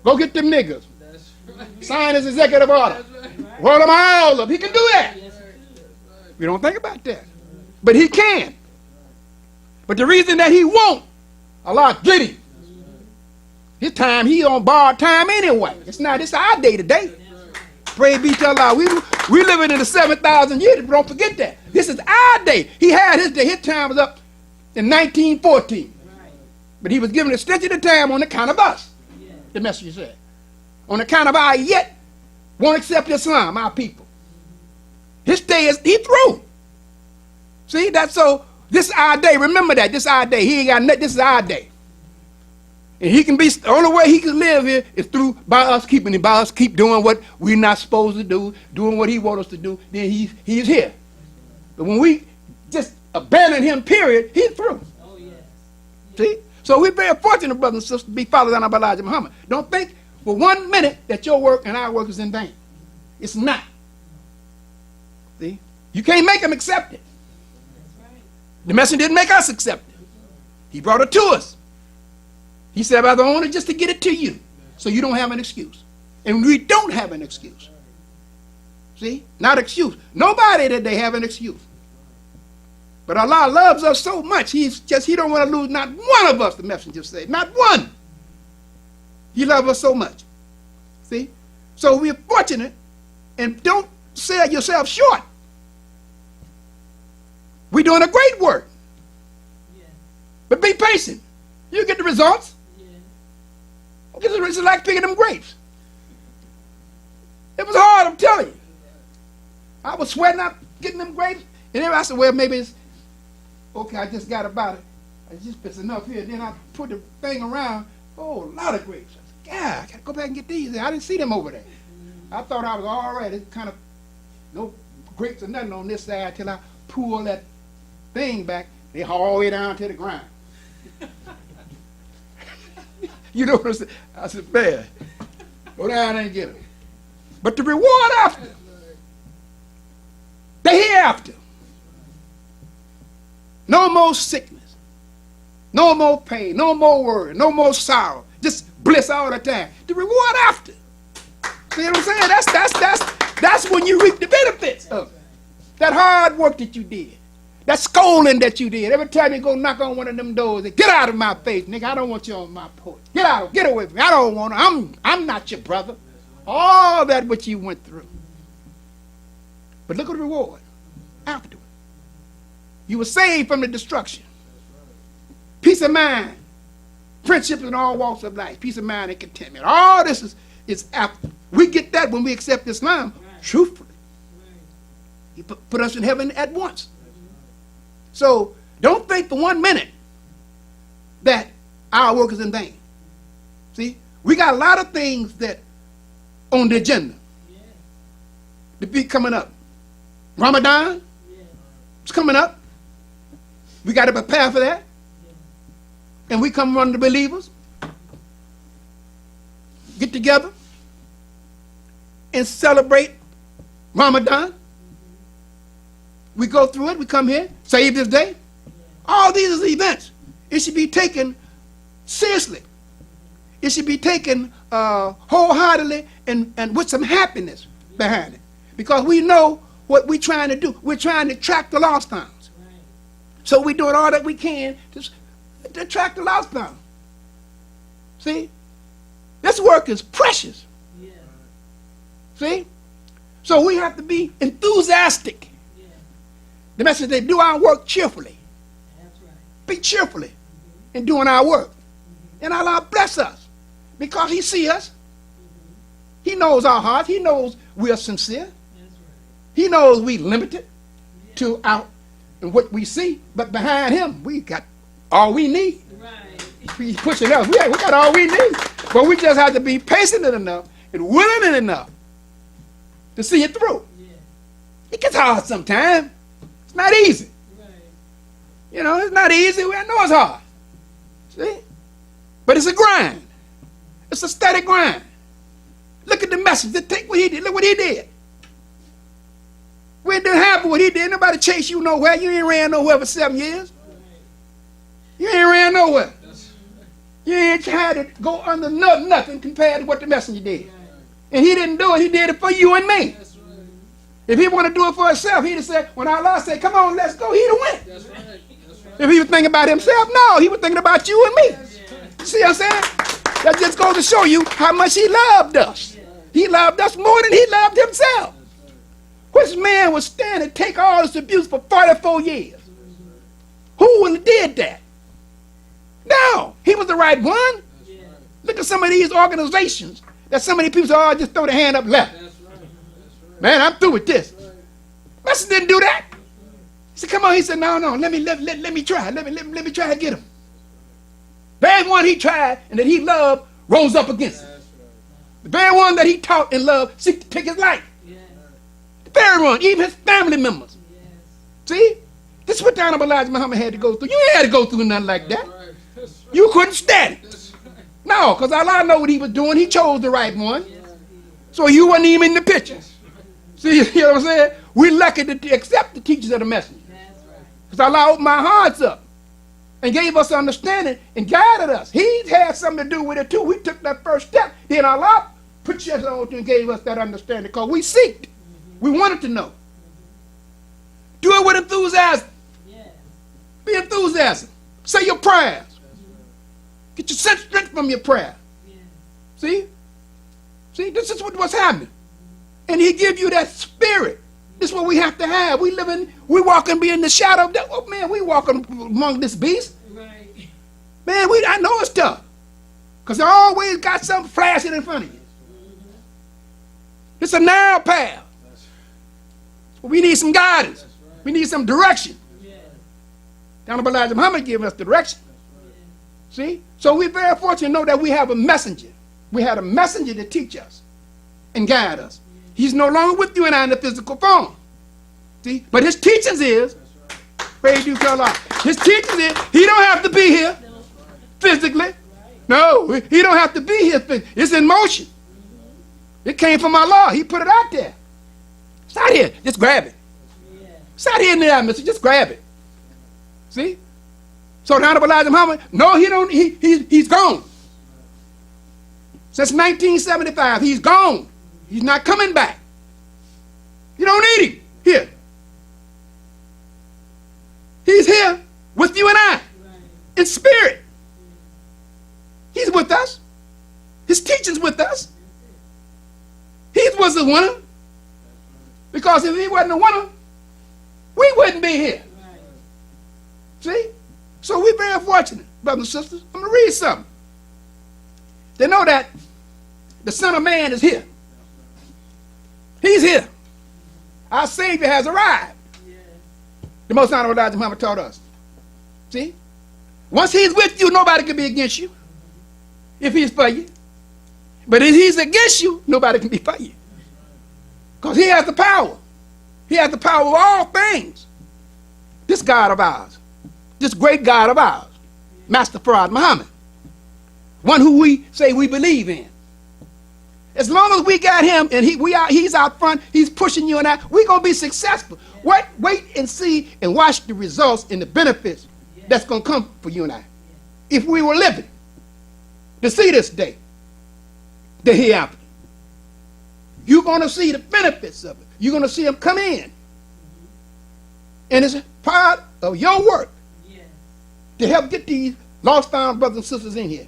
Go get them niggas. That's right. Sign his executive order. That's right. Roll them all up. He can do that. Yes. We don't think about that. But he can. But the reason that he won't, Allah get him. His time, he on borrowed time anyway. It's our day today. Praise be to Allah. We living in the 7,000 years. Don't forget that. This is our day. He had his day. His time was up in 1914. But he was given an extension of time on account of us. The messenger said. On account of our yet won't accept Islam, our people. His day is he through. See, that's so. This is our day. Remember that. This is our day. He ain't got nothing. This is our day. And he can be, the only way he can live here is by us keeping him, by us keep doing what we're not supposed to do, doing what he wants us to do, then he's here. But when we just abandon him, period, he's through. Oh, yes. See? So we're very fortunate, brothers and sisters, to be followers of Elijah Muhammad. Don't think for 1 minute that your work and our work is in vain. It's not. See? You can't make him accept it. That's right. The messenger didn't make us accept it. He brought it to us. He said, I want it just to get it to you, so you don't have an excuse. And we don't have an excuse. See? Not excuse. Nobody that they have an excuse. But Allah loves us so much, he don't want to lose not one of us, the messenger said. Not one. He loves us so much. See? So we're fortunate, and don't sell yourself short. We're doing a great work. Yeah. But be patient. You get the results. Yeah. It's like picking them grapes. It was hard, I'm telling you. I was sweating out getting them grapes. And then I said, well, maybe it's, okay, I just got about it. I just put enough here. Then I put the thing around. Oh, a lot of grapes. I said, yeah, I got to go back and get these. I didn't see them over there. I thought I was all right. It's kind of no grapes or nothing on this side till I pull that thing back. They all the way down to the ground. You know what I'm saying? I said, man, go down and get them. But the reward after, the hereafter, no more sickness, no more pain, no more worry, no more sorrow, just bliss all the time. The reward after. See what I'm saying? That's when you reap the benefits of it. That hard work that you did. That scolding that you did. Every time you go knock on one of them doors, they, get out of my face, nigga. I don't want you on my porch. Get out. Get away from me. I don't want to. I'm not your brother. All that what you went through. But look at the reward afterward. You were saved from the destruction. Peace of mind. Friendships in all walks of life. Peace of mind and contentment. All this is after. We get that when we accept Islam, truthfully. He put us in heaven at once. So don't think for 1 minute that our work is in vain. See, we got a lot of things that on the agenda to be coming up. Ramadan is coming up. We got to prepare for that. And we come run the believers, get together and celebrate Ramadan. We go through it, we come here, save this day. All these is events. It should be taken seriously. It should be taken wholeheartedly and with some happiness behind it. Because we know what we're trying to do. We're trying to track the lost towns. So we're doing all that we can to track the lost towns. See? This work is precious. See? So we have to be enthusiastic. The message, they do our work cheerfully. That's right. Be cheerfully in doing our work. And Allah bless us because He sees us. He knows our hearts. He knows we are sincere. That's right. He knows we limited to out and what we see. But behind Him, we got all we need. Right. He's pushing us. We got all we need. But we just have to be patient enough and willing enough to see it through. Yeah. It gets hard sometimes. It's not easy. Right. You know, it's not easy. I know it's hard. See? But it's a grind. It's a steady grind. Look at the message. Take what he did. Look what he did. We didn't have what he did. Nobody chased you nowhere. You ain't ran nowhere for 7 years. You ain't ran nowhere. You ain't had to go under nothing compared to what the messenger did. And he didn't do it. He did it for you and me. If he wanted to do it for himself, he'd have said, when Allah said, come on, let's go, he'd have went. That's right. That's right. If he was thinking about himself, no, he was thinking about you and me. Right. See what I'm saying? That just goes to show you how much he loved us. He loved us more than he loved himself. Which man would stand and take all this abuse for 44 years? Who would have did that? No, he was the right one. Look at some of these organizations that some of these people say, oh, just throw the hand up left. Man, I'm through with this. Master didn't do that. He said, come on. He said, no, let me try. Let me try to get him. The very one he tried and that he loved rose up against him. The very one that he taught and loved seeked to take his life. The very one, even his family members. See? This is what the Honorable Elijah Muhammad had to go through. You ain't had to go through nothing like that. You couldn't stand it. No, because Allah know what he was doing. He chose the right one. So you wasn't even in the picture. See, you know what I'm saying? We're lucky to accept the teachers of the messenger. Because Allah opened our hearts up and gave us understanding and guided us. He had something to do with it too. We took that first step. Then Allah put us on and gave us that understanding because we seeked. We wanted to know. Do it with enthusiasm. Be enthusiasm. Say your prayers. Get your strength from your prayer. See? See, this is what's happening. And he give you that spirit. This is what we have to have. We walking be in the shadow of that. Oh man, we walking among this beast. Right. Man, I know it's tough. Because they always got something flashing in front of you. It's a narrow path. We need some guidance. We need some direction. Yes. Honorable Elijah Muhammad gave us direction. See? So we're very fortunate to know that we have a messenger. We had a messenger to teach us and guide us. He's no longer with you and I in the physical form. See? But his teachings is, praise you, Allah. His teachings is, he don't have to be here physically. No, he don't have to be here physically. It's in motion. It came from Allah. He put it out there. It's out here. Just grab it. It's out here in the atmosphere. Just grab it. See? So the Honorable Elijah Muhammad, no, he don't. He's gone. Since 1975, he's gone. He's not coming back. You don't need him here. He's here with you and I in spirit. He's with us. His teaching's with us. He was the winner. Because if he wasn't the winner, we wouldn't be here. See? So we're very fortunate, brothers and sisters. I'm going to read something. They know that the Son of Man is here. He's here. Our Savior has arrived. The Most Honorable Elijah Muhammad taught us. See? Once he's with you, nobody can be against you. If he's for you. But if he's against you, nobody can be for you. Because he has the power. He has the power of all things. This God of ours. This great God of ours. Master Farad Muhammad. One who we say we believe in. As long as we got him and he's out front, he's pushing you and I, we're going to be successful. Wait and see and watch the results and the benefits that's going to come for you and I. If we were living to see this day, the hereafter. You're going to see the benefits of it. You're going to see them come in. And it's part of your work to help get these lost found brothers and sisters in here.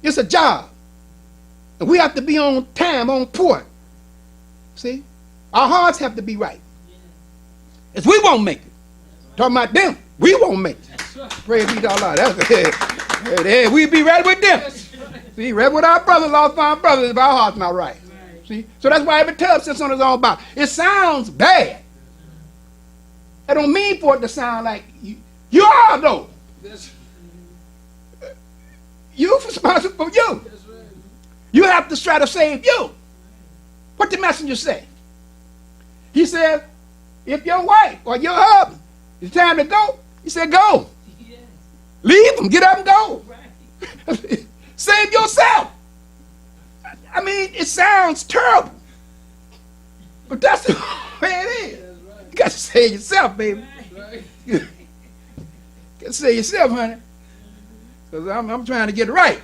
It's a job. And we have to be on time, on point. See? Our hearts have to be right. As we won't make it. Talking about them, we won't make it. Praise be to Allah. We'll be right with them. See, right with our brothers, lost found brothers, if our heart's not right. See? So that's why every tub sits on its own box. It sounds bad. I don't mean for it to sound like you are, though. You're responsible for you. You have to try to save you. What the messenger say? He said, if your wife or your husband, it's time to go, he said, go. Leave them, get up and go. Save yourself. I mean, it sounds terrible. But that's the way it is. You got to save yourself, baby. You got to save yourself, honey. Because I'm trying to get it right.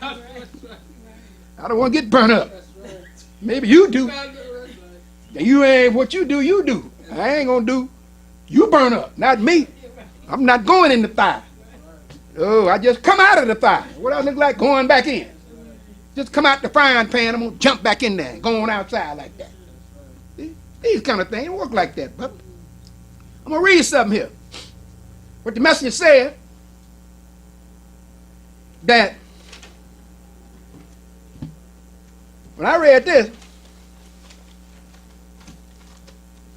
I don't want to get burnt up. Maybe you do. You ain't what you do, you do. I ain't going to do. You burn up, not me. I'm not going in the fire. Oh, I just come out of the fire. What I look like going back in. Just come out the frying pan, I'm going to jump back in there and go on outside like that. See? These kind of things work like that, brother. I'm going to read something here. What the messenger said, that when I read this,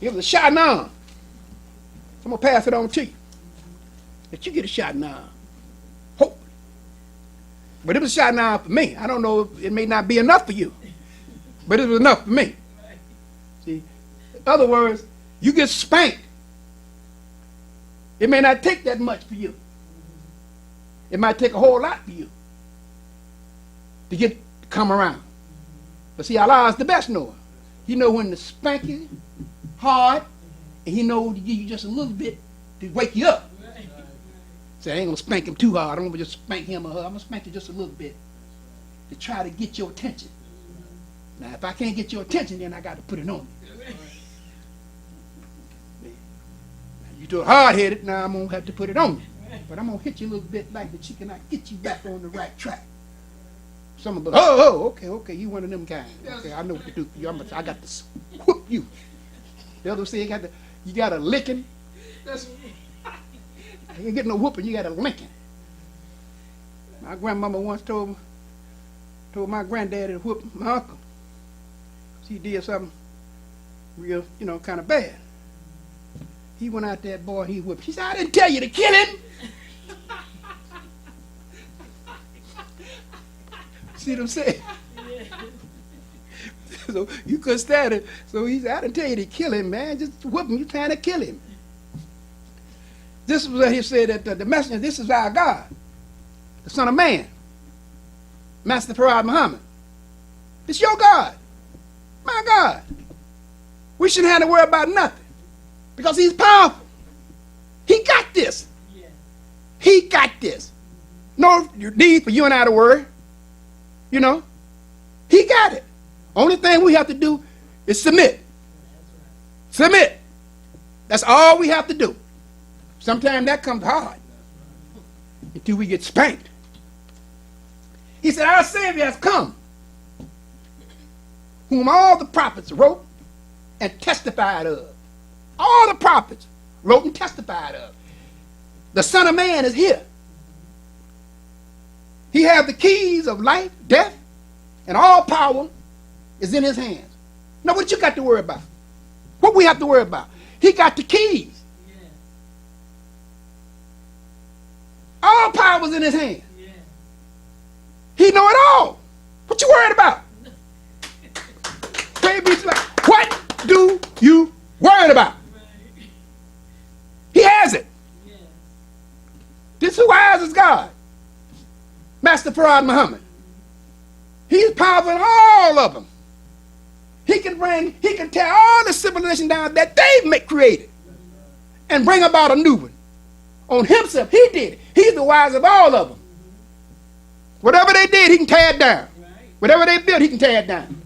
it was a shot in the arm. I'm going to pass it on to you. That you get a shot in the arm. Hope. But it was a shot in the arm for me. I don't know, it may not be enough for you. But it was enough for me. See? In other words, you get spanked. It may not take that much for you. It might take a whole lot for you to come around. But see, Allah is the best knower. He know when to spank you hard, and he know to give you just a little bit to wake you up. Say, I ain't gonna spank him too hard. I'm gonna just spank him or her. I'm gonna spank you just a little bit to try to get your attention. Now, if I can't get your attention, then I got to put it on you. You do it hard-headed, now I'm gonna have to put it on you. But I'm gonna hit you a little bit like the chicken. I get you back on the right track. Some of them, okay, you one of them guys. Okay, I know what to do for you. I got to whoop you. The other say you got a licking. You ain't getting no whooping, you got a licking. My grandmama once told my granddaddy to whoop my uncle. He did something real, kind of bad. He went out there, boy, he whipped. He said, I didn't tell you to kill him. See what I'm saying? So you couldn't stand it. So he said, I didn't tell you to kill him, man. Just whoop him. You're trying to kill him. This is what he said that the messenger, this is our God, the Son of Man, Master Farad Muhammad. It's your God, my God. We shouldn't have to worry about nothing because he's powerful. He got this. Yeah. He got this. No need for you and I to worry. You know, he got it. Only thing we have to do is submit. Submit. That's all we have to do. Sometimes that comes hard until we get spanked. He said, our Savior has come, whom all the prophets wrote and testified of. All the prophets wrote and testified of. The Son of Man is here. He has the keys of life, death, and all power is in his hands. Now what you got to worry about? What we have to worry about? He got the keys. Yeah. All power is in his hands. Yeah. He know it all. What you worried about? Praise be to God. What do you worried about? Right. He has it. Yeah. This is who has is God. Master Farad Muhammad. He's powerful in all of them. He can tear all the civilization down that they created and bring about a new one. On himself, he did it. He's the wise of all of them. Whatever they did, he can tear it down. Right. Whatever they built, he can tear it down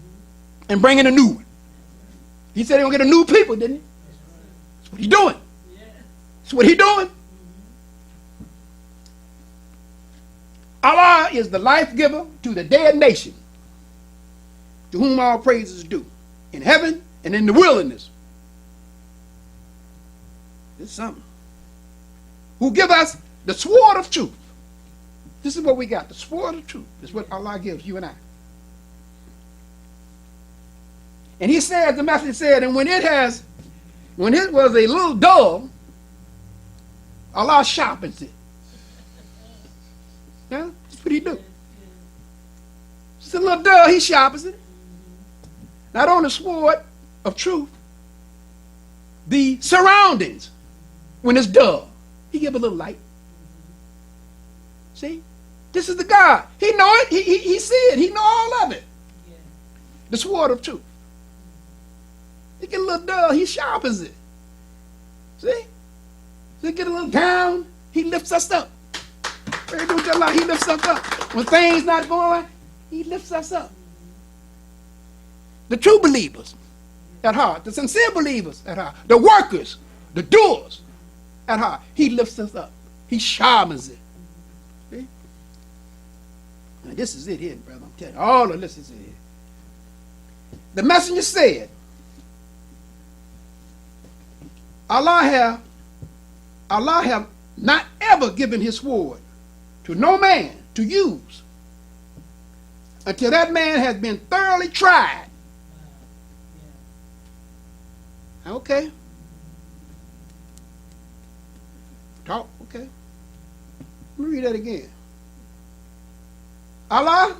and bring in a new one. He said he gonna get a new people, didn't he? That's what he's doing. Yeah. That's what he's doing. Allah is the life giver to the dead nation, to whom all praises due, in heaven and in the wilderness. This is something. Who give us the sword of truth. This is what we got, the sword of truth. This is what Allah gives you and I. And he said, the Master said, and when it was a little dull, Allah sharpens it. Yeah, that's what he do. It's a little dull, he sharpens it. Not on the sword of truth, the surroundings, when it's dull, he give a little light. See? This is the God. He know it. He see it. He know all of it. Yeah. The sword of truth. It get a little dull, he sharpens it. See? So it get a little down, he lifts us up. He lifts us up. When things not going right, he lifts us up. The true believers at heart, the sincere believers at heart, the workers, the doers at heart, he lifts us up. He sharpens it. See? Now this is it here, brother. I'm telling you, all of this is it here. The messenger said, Allah have not ever given his sword to no man to use until that man has been thoroughly tried. Okay. Talk, okay. Let me read that again. Allah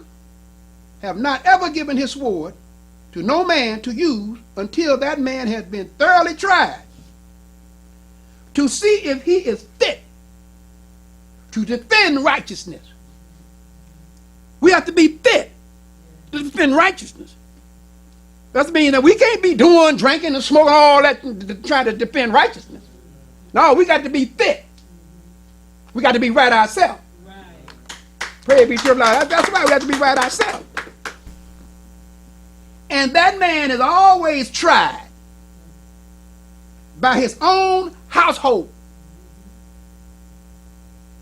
have not ever given his sword to no man to use until that man has been thoroughly tried to see if he is fit to defend righteousness. We have to be fit to defend righteousness. That means that we can't be doing, drinking, and smoking all that to try to defend righteousness. No, we got to be fit. We got to be right ourselves. Right. Praise be to Allah. That's why we have to be right ourselves. And that man is always tried by his own household.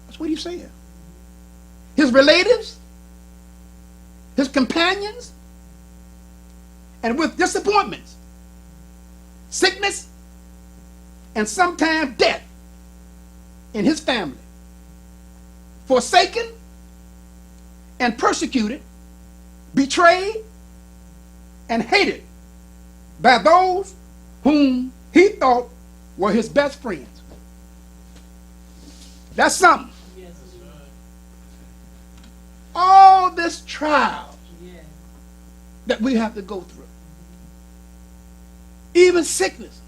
That's what he's saying. His relatives, his companions, and with disappointments, sickness, and sometimes death in his family. Forsaken and persecuted, betrayed and hated by those whom he thought were his best friends. That's something. Yes, it is. All this trial Yes. that we have to go through, even sickness,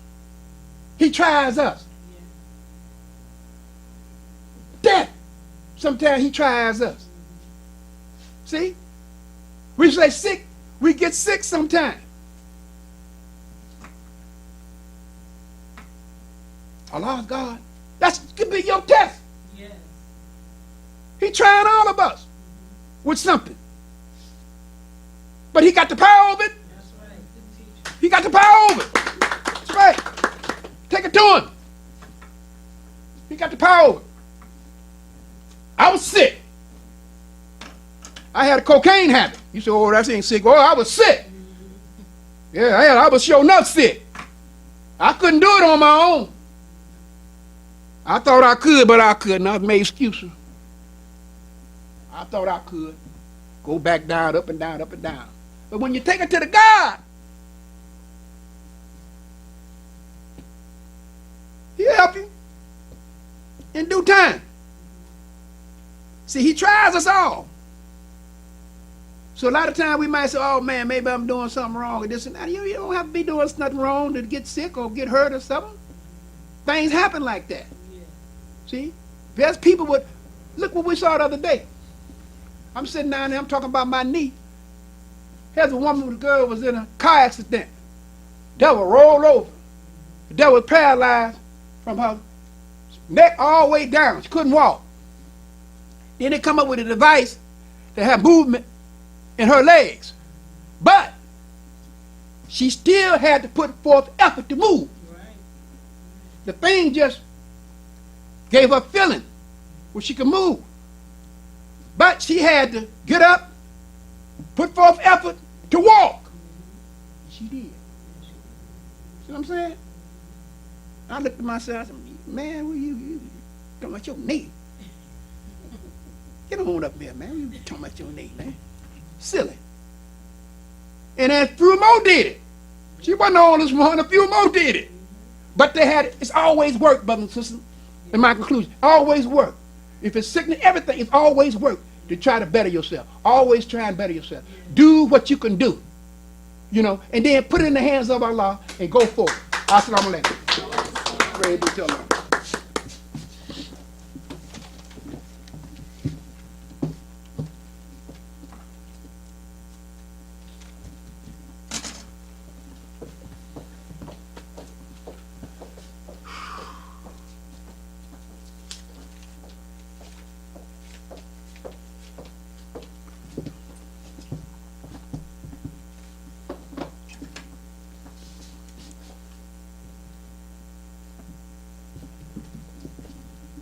he tries us. Yes. Death, sometimes he tries us. See? We say sick, we get sick sometimes. Allah God, that could be your test. Yes. He trying all of us with something. But he got the power over it. That's right. Good teacher. He got the power over it. That's right. Take it to him. He got the power over it. I was sick. I had a cocaine habit. You say, oh, that ain't sick. Oh, I was sick. Yeah, I was sure enough sick. I couldn't do it on my own. I thought I could, but I couldn't. I made excuses. I thought I could. Go back down, up and down, up and down. But when you take it to the God, he'll help you in due time. See, he tries us all. So a lot of times we might say, oh man, maybe I'm doing something wrong or this and that. You don't have to be doing nothing wrong to get sick or get hurt or something. Things happen like that. Yes. See? There's people with, look what we saw the other day. I'm sitting down there, I'm talking about my knee. Here's a woman with a girl was in a car accident. Devil rolled over. The devil was paralyzed from her neck all the way down. She couldn't walk. Then they come up with a device that had movement in her legs. But she still had to put forth effort to move. Right. The thing just gave her feeling where she could move. But she had to get up, put forth effort to walk. She did. See what I'm saying? I looked at myself, I said, man, what you talking about your knee? Get on up here, man. What you talking about your knee, man? Silly. And then a few more did it. She wasn't the only one, a few more did it. But they had, it's always work, brothers and sisters, in my conclusion. Always work. If it's sickness, everything, it's always work to try to better yourself. Always try and better yourself. Do what you can do. You know, and then put it in the hands of Allah and go forward. Assalamu alaikum. Praise be to Allah.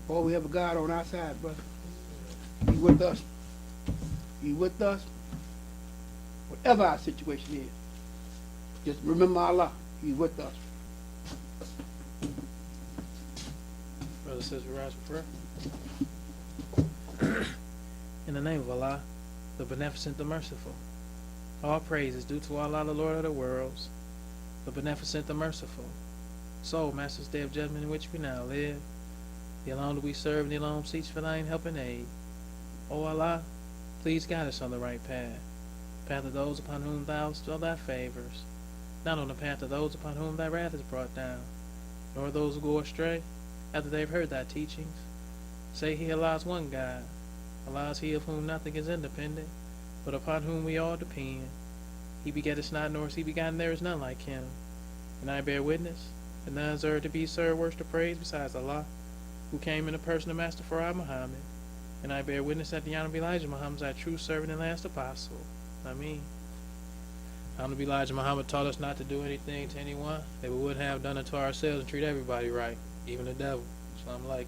Oh, we have a God on our side, brother. He with us. He with us. Whatever our situation is. Just remember Allah. He's with us. Brother says we rise for prayer. In the name of Allah, the Beneficent, the Merciful. All praise is due to Allah, the Lord of the worlds, the Beneficent, the Merciful. So, Master's Day of Judgment in which we now live. The alone do we serve, and the alone seeks for thine help and aid. O Allah, please guide us on the right path. Path of those upon whom thou bestow thy favors. Not on the path of those upon whom thy wrath is brought down, nor those who go astray after they have heard thy teachings. Say he Allah is one God. Allah is he of whom nothing is independent, but upon whom we all depend. He begetteth not, nor is he begotten, there is none like him. And I bear witness, that none is to be served worship to praise besides Allah, who came in the person of Master Farah Muhammad. And I bear witness that the Honorable Elijah Muhammad is our true servant and last apostle. Ameen. Honorable Elijah Muhammad taught us not to do anything to anyone that we would have done it to ourselves and treat everybody right, even the devil. So I'm like,